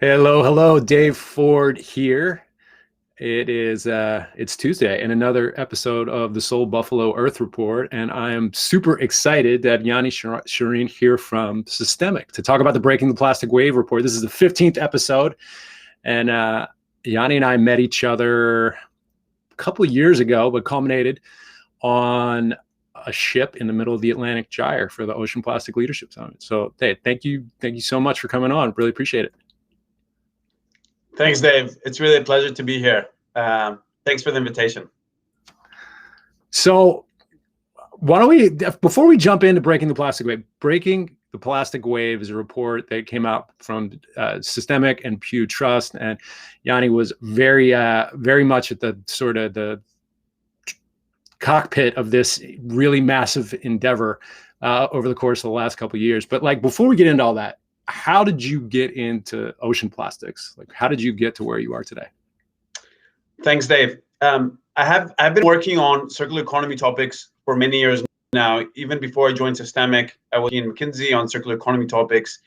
Hello, hello, Dave Ford here. It's Tuesday and another episode of the SoulBuffalo Earth Report, and I am super excited to have Yoni Shiran here from Systemic to talk about the Breaking the Plastic Wave report. This is the 15th episode, and Yoni and I met each other a couple of years ago, but culminated on a ship in the middle of the Atlantic Gyre for the Ocean Plastic Leadership Summit. So, Dave, thank you so much for coming on. Really appreciate it. Thanks, Dave. It's really a pleasure to be here. Thanks for the invitation. So why don't we, before we jump into Breaking the Plastic Wave, Breaking the Plastic Wave is a report that came out from Systemic and Pew Trust, and Yoni was very much at the sort of the cockpit of this really massive endeavor over the course of the last couple of years. But like, before we get into all that, how did you get into ocean plastics? Like, how did you get to where you are today? Thanks, Dave. I've been working on circular economy topics for many years now. Even before I joined Systemic, I was in McKinsey on circular economy topics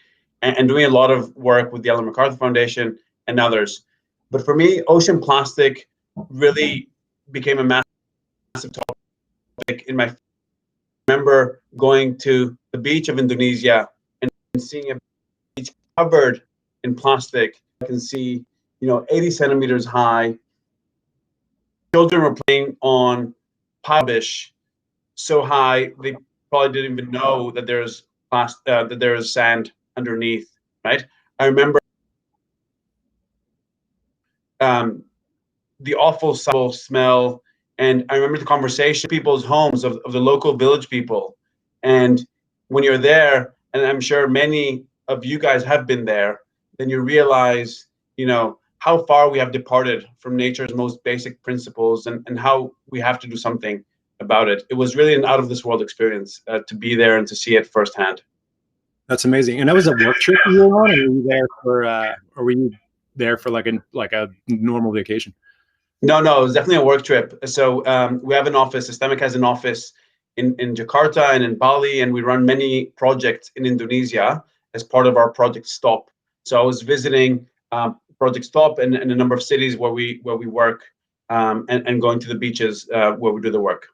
and doing a lot of work with the Ellen MacArthur Foundation and others. But for me, ocean plastic really became a massive topic in my. I remember going to the beach of Indonesia and seeing a beach covered in plastic. I can see, 80 centimeters high. Children were playing on rubbish so high they probably didn't even know that there's sand underneath. Right? I remember the awful smell, and I remember the conversation, people's homes of the local village people. And when you're there, and I'm sure many of you guys have been there, then you realize, how far we have departed from nature's most basic principles and how we have to do something about it. It was really an out of this world experience to be there and to see it firsthand. That's amazing. And that was a work trip you were on, or were you there for like a normal vacation? No, it was definitely a work trip. So we have an office. Systemic has an office in Jakarta and in Bali, and we run many projects in Indonesia as part of our Project Stop. So I was visiting Project Stop and a number of cities where we work, and going to the beaches where we do the work.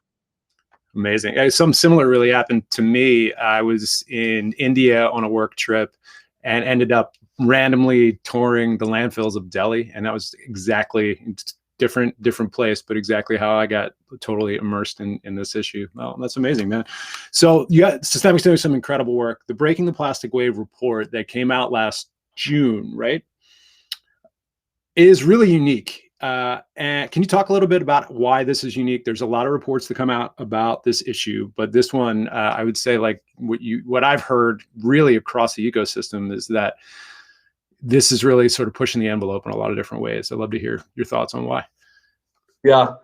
Amazing. Something similar really happened to me. I was in India on a work trip and ended up randomly touring the landfills of Delhi, and that was exactly different place, but exactly how I got totally immersed in this issue. Oh, that's amazing, man. So you got Systemic's doing some incredible work. The Breaking the Plastic Wave report that came out last June, right, is really unique. And can you talk a little bit about why this is unique? There's a lot of reports that come out about this issue, but this one, I would say, like what I've heard really across the ecosystem is that this is really sort of pushing the envelope in a lot of different ways. I'd love to hear your thoughts on why. Yeah,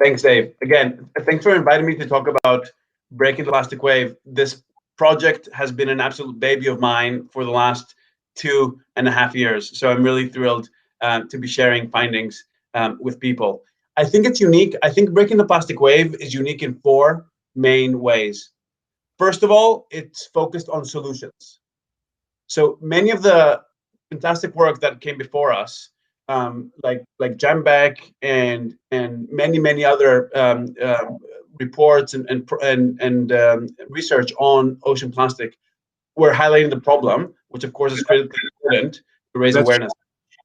thanks, Dave. Again, thanks for inviting me to talk about Breaking the Plastic Wave. This project has been an absolute baby of mine for the last 2.5 years. So I'm really thrilled to be sharing findings with people. I think it's unique. I think Breaking the Plastic Wave is unique in 4 main ways. First of all, it's focused on solutions. So many of the fantastic work that came before us, like Jambeck and many other reports and research on ocean plastic, were highlighting the problem, which of course is critically important to raise awareness.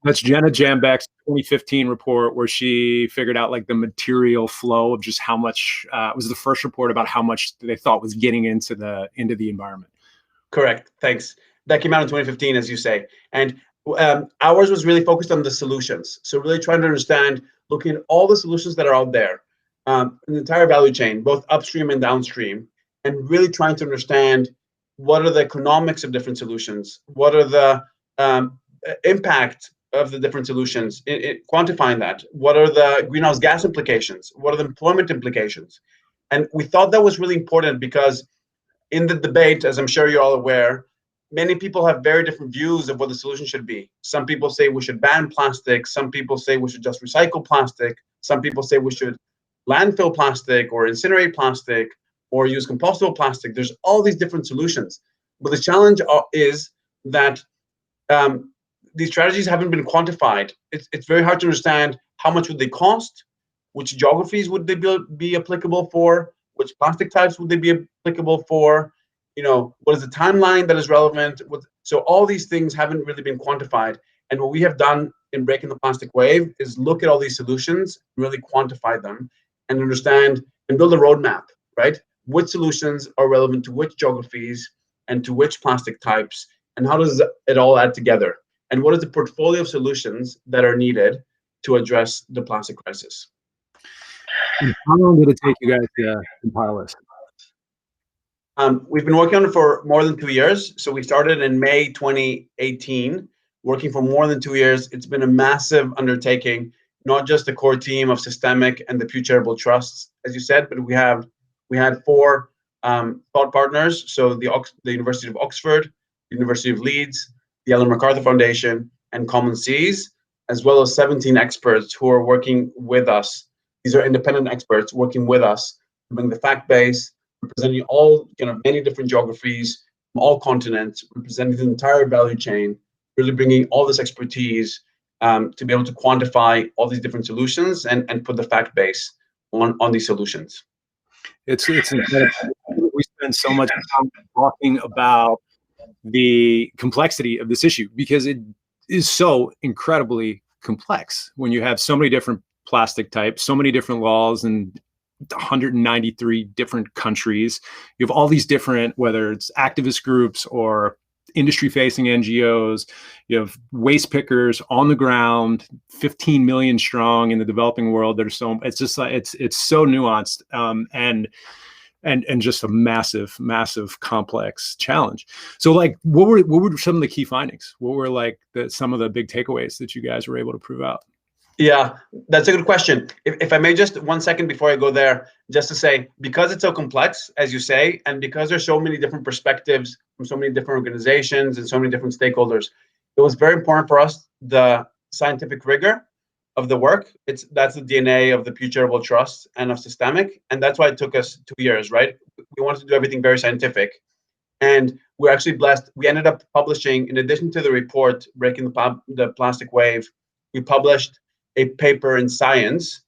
That's Jenna Jambeck's 2015 report, where she figured out like the material flow of just how much was the first report about how much they thought was getting into the environment. Correct. Thanks. That came out in 2015, as you say. And ours was really focused on the solutions. So really trying to understand, looking at all the solutions that are out there, in the entire value chain, both upstream and downstream, and really trying to understand what are the economics of different solutions, what are the impact of the different solutions, quantifying that, what are the greenhouse gas implications, what are the employment implications. And we thought that was really important because in the debate, as I'm sure you're all aware, many people have very different views of what the solution should be. Some people say we should ban plastic. Some people say we should just recycle plastic. Some people say we should landfill plastic or incinerate plastic or use compostable plastic. There's all these different solutions. But the challenge is that these strategies haven't been quantified. It's very hard to understand how much would they cost, which geographies would they be applicable for, which plastic types would they be applicable for, what is the timeline that is relevant. So all these things haven't really been quantified. And what we have done in Breaking the Plastic Wave is look at all these solutions, really quantify them, and understand and build a roadmap, right? Which solutions are relevant to which geographies and to which plastic types, and how does it all add together? And what is the portfolio of solutions that are needed to address the plastic crisis? How long did it take you guys to compile this? We've been working on it for more than 2 years. So we started in May 2018, working for more than 2 years. It's been a massive undertaking, not just the core team of Systemic and the Charitable trusts, as you said, but we had 4 thought partners. So the University of Oxford, the University of Leeds, the Ellen MacArthur Foundation, and Common Seas, as well as 17 experts who are working with us. These are independent experts working with us to bring the fact base, representing all many different geographies from all continents, representing the entire value chain, really bringing all this expertise to be able to quantify all these different solutions and put the fact base on these solutions. It's incredible. We spend so much time talking about the complexity of this issue because it is so incredibly complex when you have so many different plastic types, so many different laws, and 193 different countries. You have all these different, whether it's activist groups or industry-facing NGOs, you have waste pickers on the ground, 15 million strong in the developing world. There's so it's just like it's so nuanced and just a massive complex challenge. So like, what were some of the key findings? What were like some of the big takeaways that you guys were able to prove out? Yeah, that's a good question. If I may, just 1 second before I go there, just to say, because it's so complex, as you say, and because there's so many different perspectives from so many different organizations and so many different stakeholders, it was very important for us, the scientific rigor of the work. That's the DNA of the Charitable Trust and of Systemic, and that's why it took us 2 years, right? We wanted to do everything very scientific, and we're actually blessed. We ended up publishing, in addition to the report, Breaking the Plastic Wave, we published a paper in Science,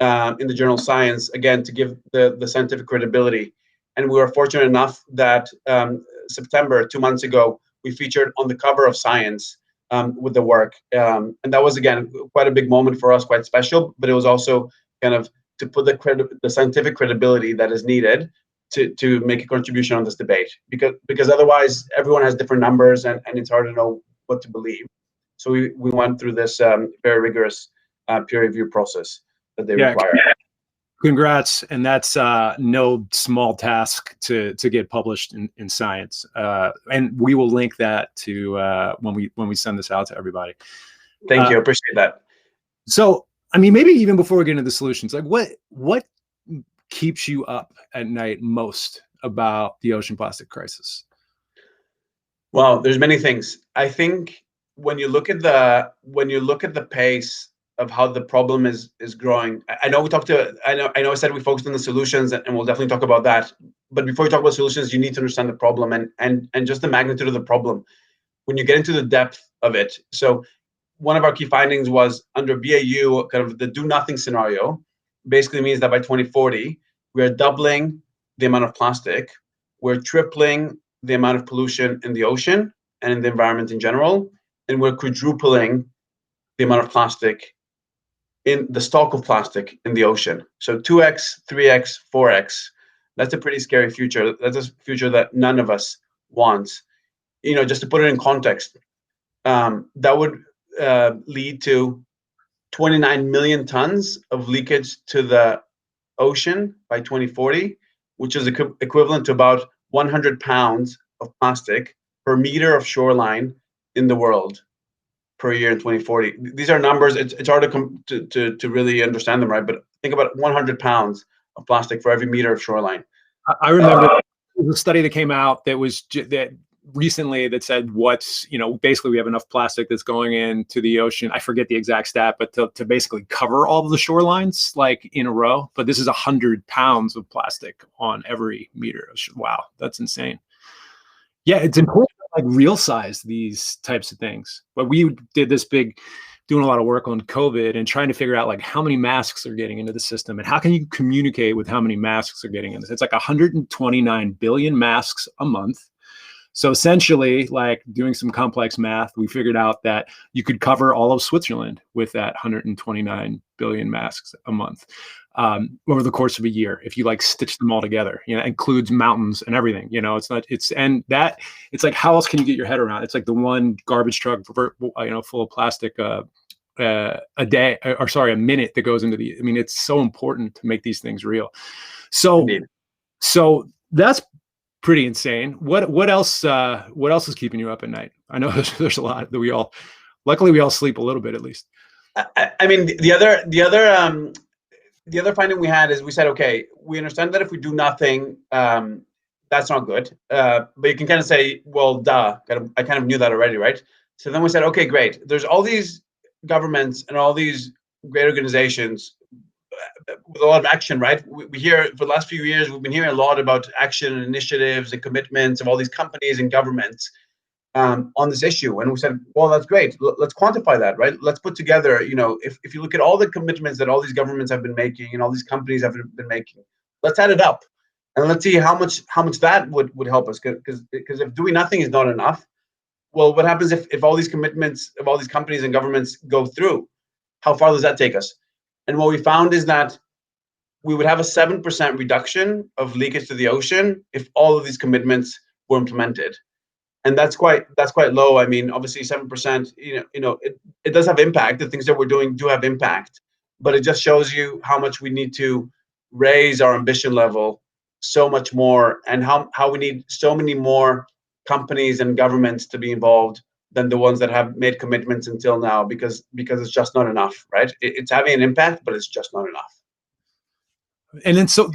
in the journal Science, again, to give the scientific credibility. And we were fortunate enough that September, 2 months ago, we featured on the cover of Science with the work. And that was, again, quite a big moment for us, quite special, but it was also kind of to put the scientific credibility that is needed to make a contribution on this debate. Because otherwise, everyone has different numbers and it's hard to know what to believe. So we went through this very rigorous peer review process that they require. Congrats, and that's no small task to get published in Science. And we will link that to when we send this out to everybody. Thank you, appreciate that. So, I mean, maybe even before we get into the solutions, like what keeps you up at night most about the ocean plastic crisis? Well, there's many things. I think when you look at the pace of how the problem is growing, I know I said we focused on the solutions, and we'll definitely talk about that. But before we talk about solutions, you need to understand the problem and just the magnitude of the problem when you get into the depth of it. So one of our key findings was under BAU, kind of the do nothing scenario, basically means that by 2040, we are doubling the amount of plastic, we're tripling the amount of pollution in the ocean and in the environment in general, and we're quadrupling the amount of plastic in the stock of plastic in the ocean. So 2x, 3x, 4x. That's a pretty scary future. That's a future that none of us wants. Just to put it in context, that would lead to 29 million tons of leakage to the ocean by 2040, which is equivalent to about 100 pounds of plastic per meter of shoreline in the world per year in 2040. These are numbers. It's hard to really understand them, right? But think about 100 pounds of plastic for every meter of shoreline. I remember the study that came out that was that recently that said basically we have enough plastic that's going into the ocean. I forget the exact stat, but to basically cover all of the shorelines like in a row. But this is 100 pounds of plastic on every meter. Wow, that's insane. Yeah, it's important to like real size these types of things. But we did this big, doing a lot of work on COVID and trying to figure out like how many masks are getting into the system and how can you communicate with how many masks are getting in this. It's like 129 billion masks a month. So essentially, like doing some complex math, we figured out that you could cover all of Switzerland with that 129 billion masks a month over the course of a year. If you like stitch them all together, you know, includes mountains and everything. You know, it's not. It's and that it's like how else can you get your head around? It's like the one garbage truck, full of plastic. A day, or sorry, a minute that goes into the. I mean, it's so important to make these things real. So, Indeed. so that's pretty insane. What else is keeping you up at night? I know there's a lot that luckily we all sleep a little bit at least. I mean, the other finding we had is we said, okay, we understand that if we do nothing, that's not good. But you can kind of say, well, duh, I kind of knew that already, right? So then we said, okay, great. There's all these governments and all these great organizations with a lot of action, right? We hear for the last few years, we've been hearing a lot about action and initiatives and commitments of all these companies and governments on this issue. And we said, well, that's great. Let's quantify that, right? Let's put together, you know, if you look at all the commitments that all these governments have been making and all these companies have been making, let's add it up and let's see how much that would help us. Because if doing nothing is not enough, well, what happens if all these commitments of all these companies and governments go through? How far does that take us? And what we found is that we would have a 7% reduction of leakage to the ocean if all of these commitments were implemented. And that's quite low. I mean, obviously 7%, it does have impact. The things that we're doing do have impact, but it just shows you how much we need to raise our ambition level so much more, and how we need so many more companies and governments to be involved than the ones that have made commitments until now, because it's just not enough, right? It's having an impact, but it's just not enough. And then so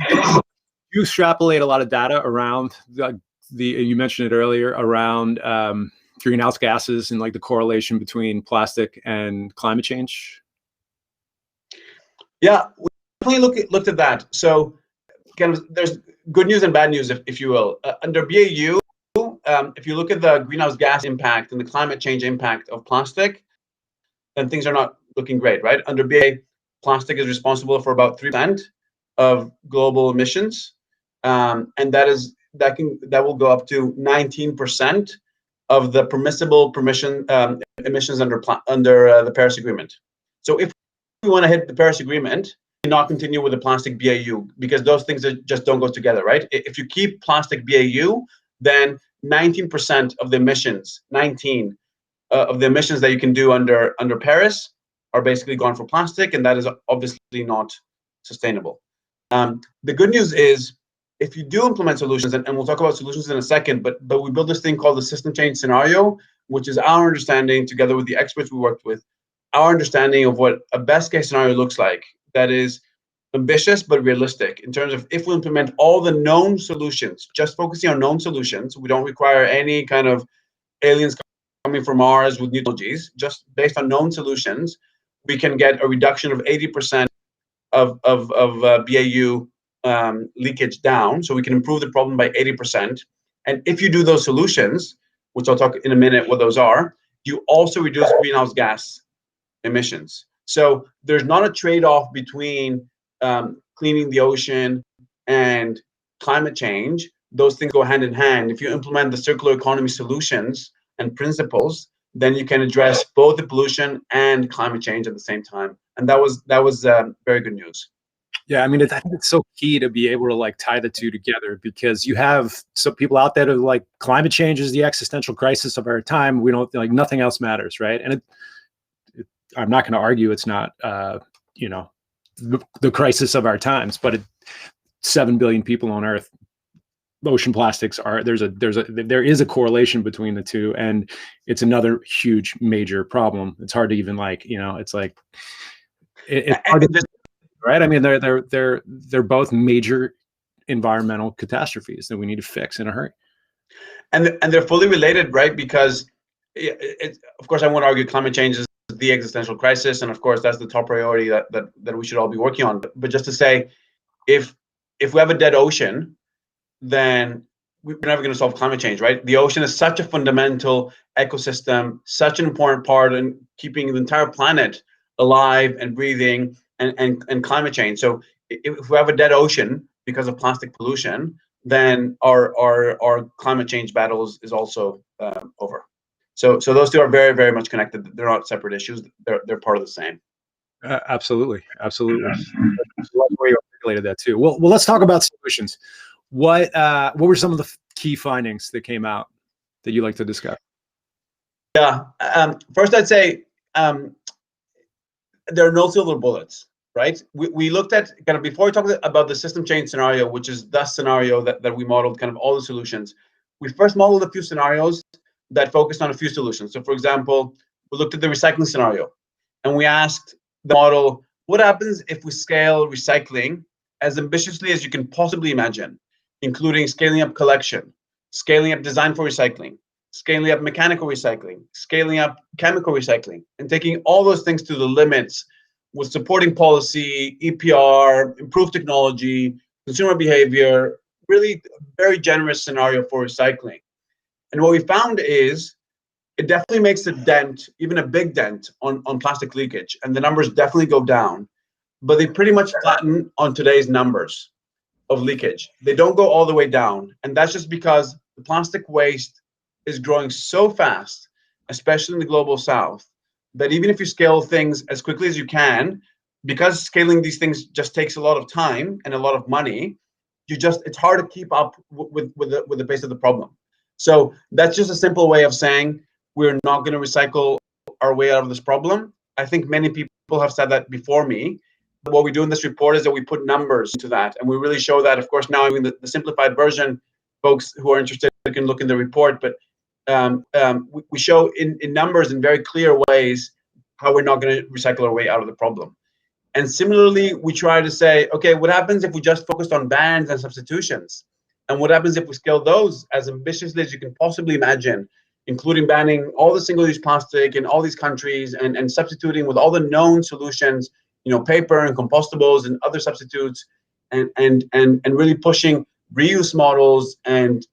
you extrapolate a lot of data around you mentioned it earlier around greenhouse gases and like the correlation between plastic and climate change. Yeah, we definitely looked at that. So kind of there's good news and bad news, if you will. Under BAU, if you look at the greenhouse gas impact and the climate change impact of plastic, then things are not looking great, right? Under BA, plastic is responsible for about 3% of global emissions, and that will go up to 19% of the permissible emissions under the Paris Agreement. So if we want to hit the Paris Agreement, not continue with the plastic BAU, because those things just don't go together, right? If you keep plastic BAU, then 19% of the emissions, of the emissions that you can do under Paris are basically gone for plastic, and that is obviously not sustainable. The good news is, if you do implement solutions, and we'll talk about solutions in a second, but we build this thing called the system change scenario, which is our understanding, together with the experts we worked with, our understanding of what a best case scenario looks like. That is ambitious but realistic in terms of if we implement all the known solutions, just focusing on known solutions. We don't require any kind of aliens coming from Mars with new technologies. Just based on known solutions, we can get a reduction of 80% of BAU leakage down. So we can improve the problem by 80%. And if you do those solutions, which I'll talk in a minute what those are, you also reduce greenhouse gas emissions. So there's not a trade-off between cleaning the ocean and climate change. Those things go hand in hand. If you implement the circular economy solutions and principles, then you can address both the pollution and climate change at the same time. And that was very good news. Yeah, I mean, I think it's so key to be able to like tie the two together, because you have some people out there that are like, climate change is the existential crisis of our time. We don't, like, nothing else matters, right? And I'm not going to argue it's not, the crisis of our times, but 7 billion people on Earth, ocean plastics are, there is a correlation between the two, and it's another huge major problem. It's hard to even it's like it's hard to, right? I mean, they're both major environmental catastrophes that we need to fix in a hurry. And they're fully related, right? Because of course, I won't argue climate change is the existential crisis, and of course that's the top priority that we should all be working on. But just to say, if we have a dead ocean, then we're never going to solve climate change, right? The ocean is such a fundamental ecosystem, such an important part in keeping the entire planet alive and breathing, and climate change. So if we have a dead ocean because of plastic pollution, then our climate change battle is also over. So those two are very, very much connected. They're not separate issues. They're part of the same. Absolutely. I love the way you articulated that too. Well, let's talk about solutions. What were some of the key findings that came out that you'd like to discuss? Yeah. First, I'd say there are no silver bullets, right? We looked at kind of, before we talked about the system change scenario, which is the scenario that we modeled kind of all the solutions. We first modeled a few scenarios that focused on a few solutions. So for example, we looked at the recycling scenario and we asked the model, what happens if we scale recycling as ambitiously as you can possibly imagine, including scaling up collection, scaling up design for recycling, scaling up mechanical recycling, scaling up chemical recycling, and taking all those things to the limits with supporting policy, EPR, improved technology, consumer behavior, really very generous scenario for recycling. And what we found is it definitely makes a dent, even a big dent, on plastic leakage, and the numbers definitely go down, but they pretty much flatten on today's numbers of leakage. They don't go all the way down, and that's just because the plastic waste is growing so fast, especially in the global south, that even if you scale things as quickly as you can, because scaling these things just takes a lot of time and a lot of money, it's hard to keep up with the pace of the problem. So that's just a simple way of saying we're not going to recycle our way out of this problem. I think many people have said that before me. What we do in this report is that we put numbers to that, and we really show that. Of course, now in the simplified version, folks who are interested can look in the report, but we show in numbers in very clear ways how we're not going to recycle our way out of the problem. And similarly, we try to say, okay, what happens if we just focused on bans and substitutions? And what happens if we scale those as ambitiously as you can possibly imagine, including banning all the single-use plastic in all these countries and substituting with all the known solutions, paper and compostables and other substitutes, and really pushing reuse models and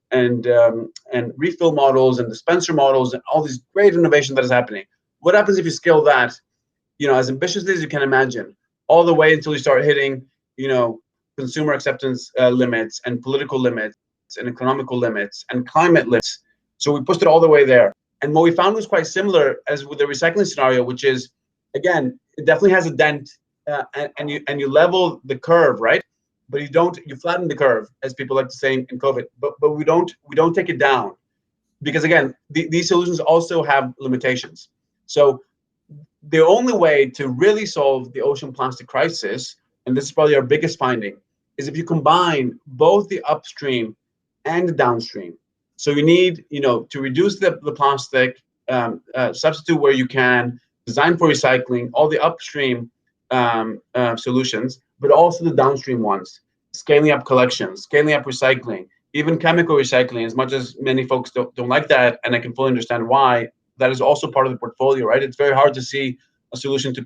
refill models and dispenser models and all these great innovation that is happening. What happens if you scale that, as ambitiously as you can imagine, all the way until you start hitting, consumer acceptance limits and political limits and economical limits and climate limits? So we pushed it all the way there. And what we found was quite similar as with the recycling scenario, which is, again, it definitely has a dent, and you level the curve, right? But you flatten the curve, as people like to say in COVID, but we don't take it down, because again, these solutions also have limitations. So the only way to really solve the ocean plastic crisis, and this is probably our biggest finding, is if you combine both the upstream and the downstream. So you need, to reduce the plastic, substitute where you can, design for recycling, all the upstream solutions, but also the downstream ones, scaling up collections, scaling up recycling, even chemical recycling, as much as many folks don't like that, and I can fully understand why. That is also part of the portfolio, right? It's very hard to see a solution to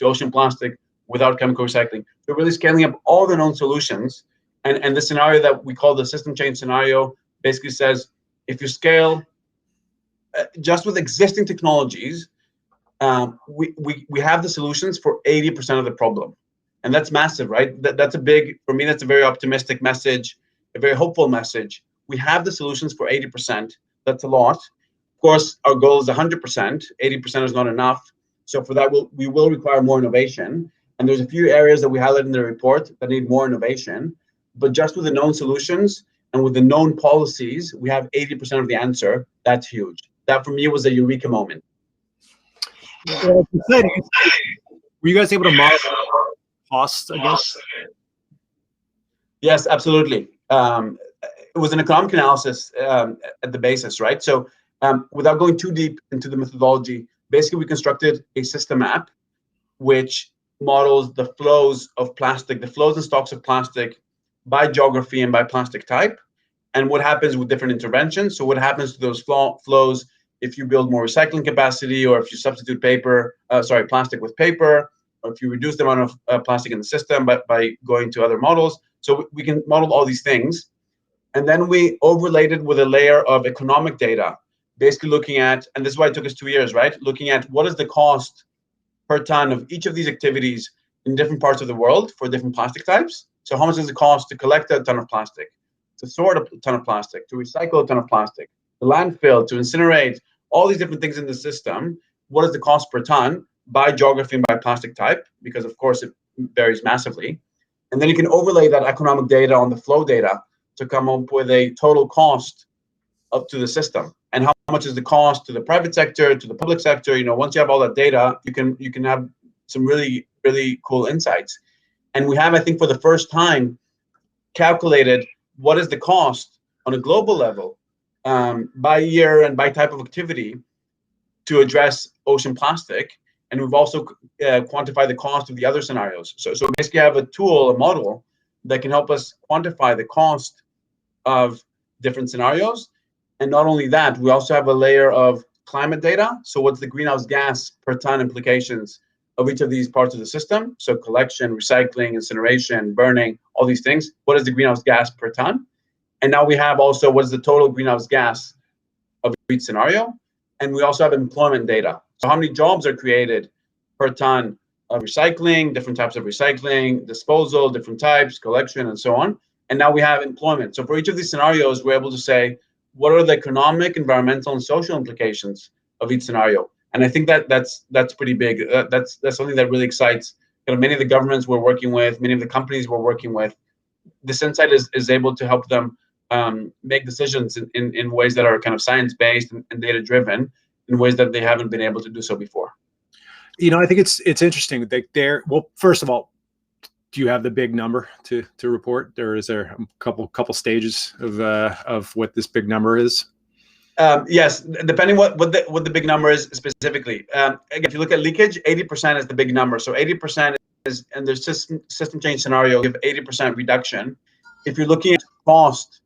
ocean plastic without chemical recycling. So really scaling up all the known solutions, and the scenario that we call the system change scenario basically says, if you scale just with existing technologies, we have the solutions for 80% of the problem. And that's massive, right? That's for me, that's a very optimistic message, a very hopeful message. We have the solutions for 80%. That's a lot. Of course, our goal is 100%. 80% is not enough. So for that, we will require more innovation. And there's a few areas that we highlight in the report that need more innovation. But just with the known solutions and with the known policies, we have 80% of the answer. That's huge. That for me was a eureka moment. Well, were you guys able to model costs against? Yes, absolutely. It was an economic analysis at the basis, right? So without going too deep into the methodology, basically we constructed a system app which models the flows of plastic, the flows and stocks of plastic by geography and by plastic type, and what happens with different interventions. So what happens to those flows if you build more recycling capacity, or if you substitute plastic with paper, or if you reduce the amount of plastic in the system by going to other models. So we can model all these things. And then we overlaid it with a layer of economic data, basically looking at, and this is why it took us 2 years, right? Looking at what is the cost per ton of each of these activities in different parts of the world for different plastic types. So how much does it cost to collect a ton of plastic, to sort a ton of plastic, to recycle a ton of plastic, to landfill, to incinerate, all these different things in the system? What is the cost per ton by geography and by plastic type? Because of course it varies massively. And then you can overlay that economic data on the flow data to come up with a total cost up to the system. And how much is the cost to the private sector, to the public sector? Once you have all that data, you can have some really, really cool insights. And we have, I think, for the first time, calculated what is the cost on a global level by year and by type of activity to address ocean plastic. And we've also quantified the cost of the other scenarios. So basically, I have a tool, a model that can help us quantify the cost of different scenarios. And not only that, we also have a layer of climate data. So what's the greenhouse gas per ton implications of each of these parts of the system? So collection, recycling, incineration, burning, all these things. What is the greenhouse gas per ton? And now we have also what is the total greenhouse gas of each scenario. And we also have employment data. So how many jobs are created per ton of recycling, different types of recycling, disposal, different types, collection, and so on. And now we have employment. So for each of these scenarios, we're able to say, what are the economic, environmental, and social implications of each scenario? And I think that's pretty big. That's something that really excites many of the governments we're working with, many of the companies we're working with. This insight is able to help them make decisions in ways that are kind of science-based and data-driven, in ways that they haven't been able to do so before. I think it's interesting that well, first of all, do you have the big number to report? Or is there a couple stages of what this big number is? Yes, depending what the big number is specifically. Again, if you look at leakage, 80% is the big number. So 80% is, and there's system change scenario, you have 80% reduction. If you're looking at cost,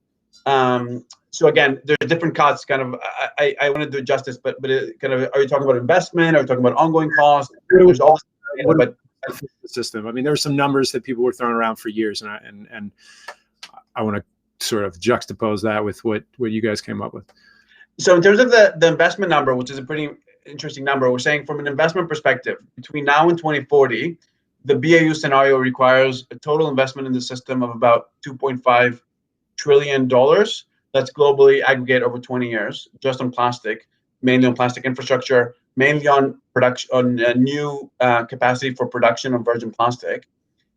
so again, there's different cuts. Kind of, I want to do justice, but kind of, are you talking about investment? Are you talking about ongoing costs? There's all but the system. I mean, there were some numbers that people were throwing around for years, and I want to sort of juxtapose that with what you guys came up with. So in terms of the investment number, which is a pretty interesting number, we're saying from an investment perspective, between now and 2040, the BAU scenario requires a total investment in the system of about $2.5 trillion. That's globally aggregate over 20 years, just on plastic, mainly on plastic infrastructure, mainly on production, on new capacity for production of virgin plastic.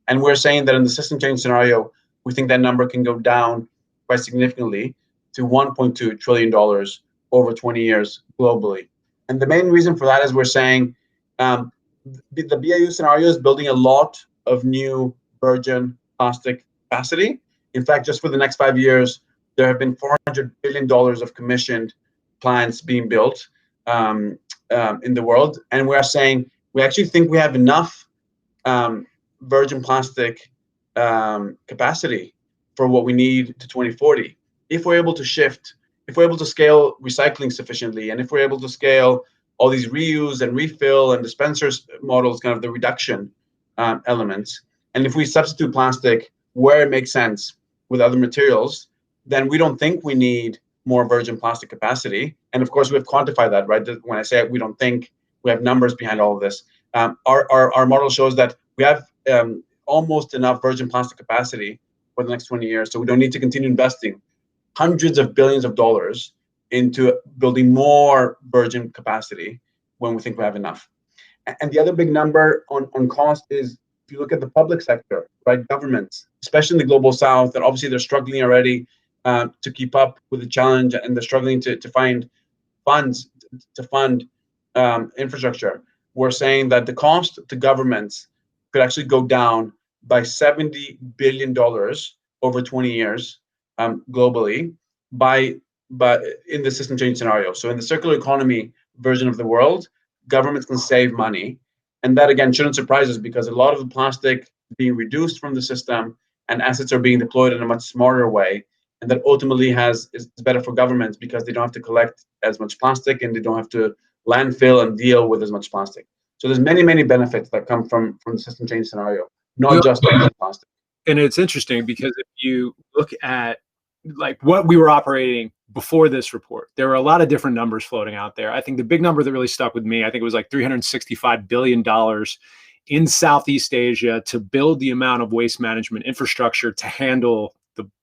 And we're saying that in the system change scenario, we think that number can go down quite significantly to $1.2 trillion over 20 years globally. And the main reason for that is we're saying the BAU scenario is building a lot of new virgin plastic capacity. In fact, just for the next 5 years, there have been $400 billion of commissioned plants being built in the world. And we're saying we actually think we have enough virgin plastic capacity for what we need to 2040. If we're able to shift, if we're able to scale recycling sufficiently, and if we're able to scale all these reuse and refill and dispensers models, kind of the reduction elements, and if we substitute plastic where it makes sense with other materials, then we don't think we need more virgin plastic capacity. And of course, we've quantified that, right? When I say we don't think, we have numbers behind all of this. Our model shows that we have almost enough virgin plastic capacity for the next 20 years. So we don't need to continue investing hundreds of billions of dollars into building more virgin capacity when we think we have enough. And the other big number on cost is, if you look at the public sector, right, governments, especially in the global south, and obviously they're struggling already to keep up with the challenge, and they're struggling to find funds to fund infrastructure. We're saying that the cost to governments could actually go down by $70 billion over 20 years globally but in the system change scenario. So in the circular economy version of the world, governments can save money. And that, again, shouldn't surprise us, because a lot of the plastic is being reduced from the system and assets are being deployed in a much smarter way. And that ultimately is better for governments, because they don't have to collect as much plastic and they don't have to landfill and deal with as much plastic. So there's many, many benefits that come from the system change scenario, not just plastic. And it's interesting because if you look at like what we were operating before this report. There were a lot of different numbers floating out there. I think the big number that really stuck with me, I think it was like $365 billion in Southeast Asia to build the amount of waste management infrastructure to handle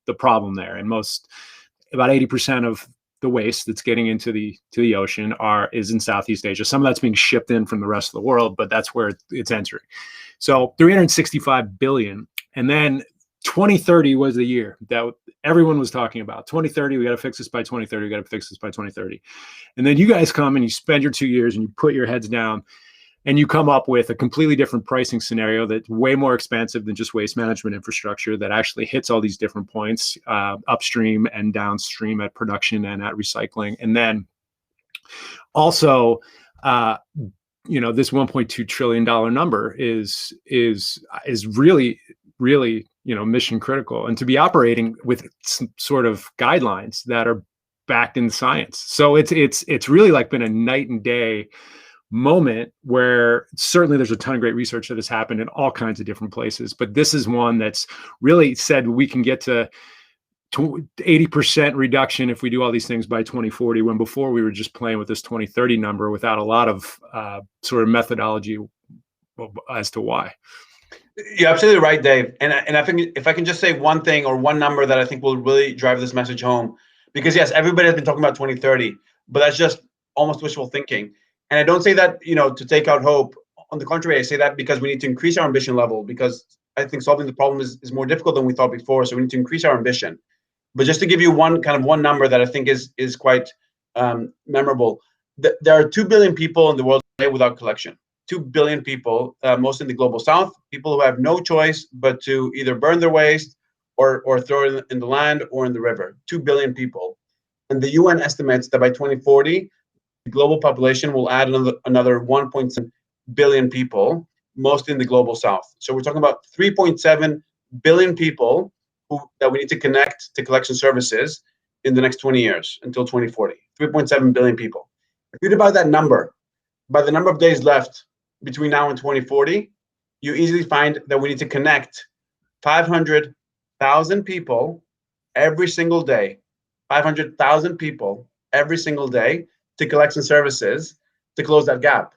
the problem there. And about 80% of the waste that's getting into the ocean is in Southeast Asia. Some of that's being shipped in from the rest of the world, but that's where it's entering. So 365 billion. And then 2030 was the year that everyone was talking about. 2030, we got to fix this by 2030. We got to fix this by 2030. And then you guys come and you spend your 2 years and you put your heads down and you come up with a completely different pricing scenario that's way more expansive than just waste management infrastructure, that actually hits all these different points, upstream and downstream at production and at recycling. And then also, this $1.2 trillion number is really, really, mission critical, and to be operating with some sort of guidelines that are backed in science. So it's really like been a night and day moment where certainly there's a ton of great research that has happened in all kinds of different places, but this is one that's really said we can get to 80% reduction if we do all these things by 2040, when before we were just playing with this 2030 number without a lot of sort of methodology as to why. You're absolutely right, Dave. And I think if I can just say one thing or one number that I think will really drive this message home, because yes, everybody has been talking about 2030, but that's just almost wishful thinking. And I don't say that, to take out hope. On the contrary, I say that because we need to increase our ambition level, because I think solving the problem is more difficult than we thought before. So we need to increase our ambition. But just to give you one number that I think is quite memorable, there are 2 billion people in the world today without collection. 2 billion people, most in the global south, people who have no choice but to either burn their waste or throw it in the land or in the river. 2 billion people. And the UN estimates that by 2040, the global population will add another 1.7 billion people, mostly in the global south. So we're talking about 3.7 billion people that we need to connect to collection services in the next 20 years until 2040. 3.7 billion people. If you divide that number by the number of days left between now and 2040, you easily find that we need to connect 500,000 people every single day. 500,000 people every single day to collection services to close that gap,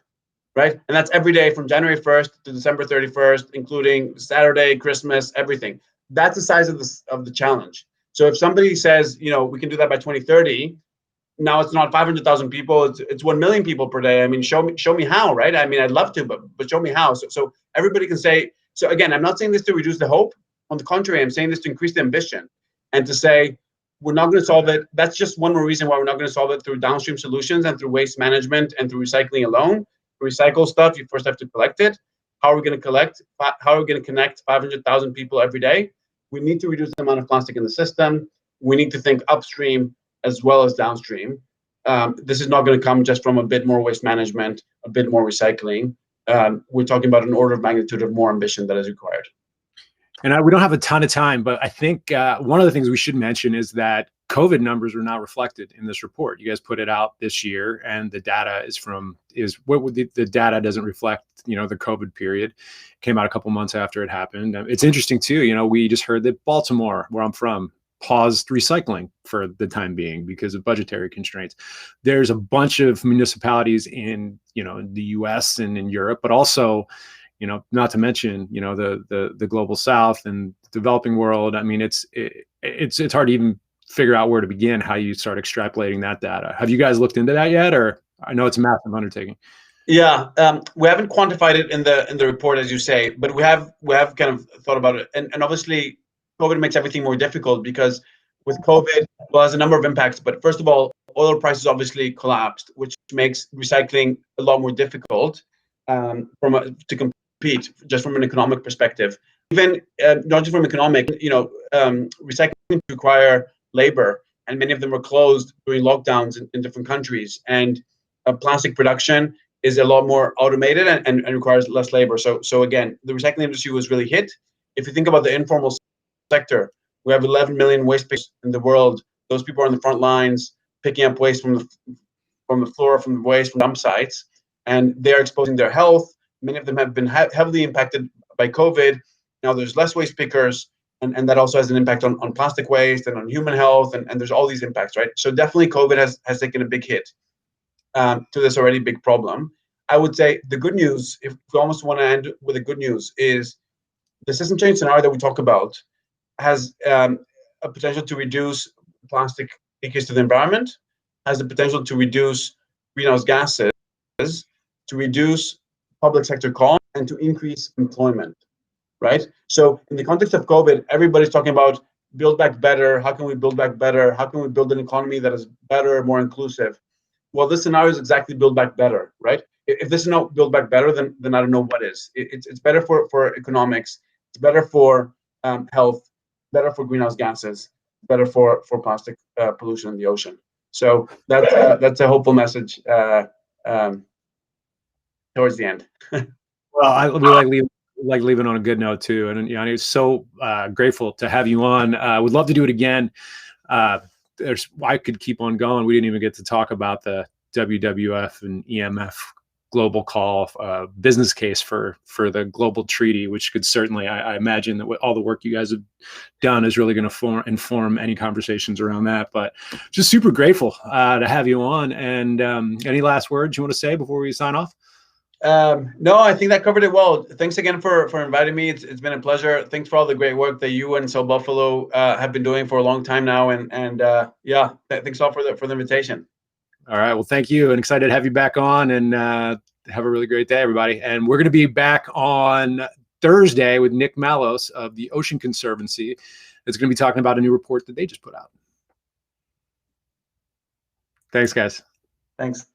right? And that's every day from January 1st to December 31st, including Saturday, Christmas, everything. That's the size of the challenge. So if somebody says, we can do that by 2030, now it's not 500,000 people, it's 1 million people per day. I mean, show me how, right? I mean, I'd love to, but show me how. So everybody can say, so again, I'm not saying this to reduce the hope. On the contrary, I'm saying this to increase the ambition and to say, we're not going to solve it. That's just one more reason why we're not going to solve it through downstream solutions and through waste management and through recycling alone. To recycle stuff, you first have to collect it. How are we going to collect? How are we going to connect 500,000 people every day? We need to reduce the amount of plastic in the system. We need to think upstream as well as downstream. This is not going to come just from a bit more waste management, a bit more recycling. We're talking about an order of magnitude of more ambition that is required. And we don't have a ton of time, but I think one of the things we should mention is that COVID numbers were not reflected in this report. You guys put it out this year, and the data the data doesn't reflect, the COVID period. Came out a couple months after it happened. It's interesting too. We just heard that Baltimore, where I'm from, paused recycling for the time being because of budgetary constraints. There's a bunch of municipalities in, in the US and in Europe, but also, not to mention, the global South and developing world. I mean, it's hard to even figure out where to begin, how you start extrapolating that data. Have you guys looked into that yet? Or I know it's a massive undertaking. Yeah, we haven't quantified it in the report, as you say, but we have kind of thought about it. And obviously, COVID makes everything more difficult because with COVID, well, there's a number of impacts. But first of all, oil prices obviously collapsed, which makes recycling a lot more difficult to compete just from an economic perspective. Even not just from economic, recycling require labor, and many of them were closed during lockdowns in different countries. And plastic production is a lot more automated and requires less labor. So again, the recycling industry was really hit. If you think about the informal sector, we have 11 million waste pickers in the world. Those people are on the front lines picking up waste from the floor, from the waste from dump sites, and they're exposing their health. Many of them have been heavily impacted by COVID. Now there's less waste pickers, and that also has an impact on plastic waste and on human health, and there's all these impacts, right? So definitely COVID has taken a big hit to this already big problem. I would say the good news, if we almost want to end with the good news, is the system change scenario that we talk about has a potential to reduce plastic leakage to the environment, has the potential to reduce greenhouse gases, to reduce public sector costs, and to increase employment, right? So in the context of COVID, everybody's talking about build back better. How can we build back better? How can we build an economy that is better, more inclusive? Well, this scenario is exactly build back better, right? If this is not build back better, then I don't know what is. It's better for economics. It's better for health, better for greenhouse gases, better for plastic pollution in the ocean. So that's a hopeful message towards the end. Well, we like leaving on a good note too. And Yoni, was so grateful to have you on. Would love to do it again. I could keep on going. We didn't even get to talk about the WWF and EMF global call business case for the global treaty, which could certainly, I imagine that all the work you guys have done is really going to inform any conversations around that. But just super grateful to have you on. And any last words you want to say before we sign off? No, I think that covered it well. Thanks again for inviting me. It's been a pleasure. Thanks for all the great work that you and SoulBuffalo have been doing for a long time now. And yeah, thanks all for the invitation. All right. Well, thank you. And excited to have you back on, and have a really great day, everybody. And we're going to be back on Thursday with Nick Malos of the Ocean Conservancy. It's going to be talking about a new report that they just put out. Thanks, guys. Thanks.